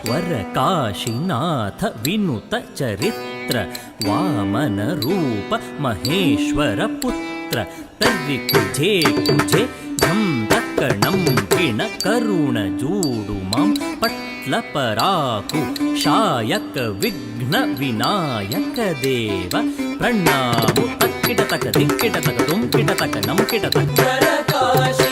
ವರ ಕಾಶಿನಾಥ ವಿನುತ ಚರಿತ್ರ ವಾಮನ ರೂಪ ಮಹೇಶ್ವರ ಪುತ್ರ ತರ್ರಿ ಕುಜೆ ಕುಜೆ ಝಂ ದಕ್ಕಣಂ ಕಿಣ ಕರುಣ ಜೂಡು ಮಾಂ ಪಟ್ಲ ಪರಾಕು ಶಾಯಕ ವಿಘ್ನ ವಿನಾಯಕ ದೇವ ಪ್ರಣಾಮು ತಕ್ಕಿಟ ತಕ ದಿಕ್ಕಿಟ ತಕ ತುಂ ಕಿಟ ತಕ ನಂ ಕಿಟ ತಕ ಕಾಶಿ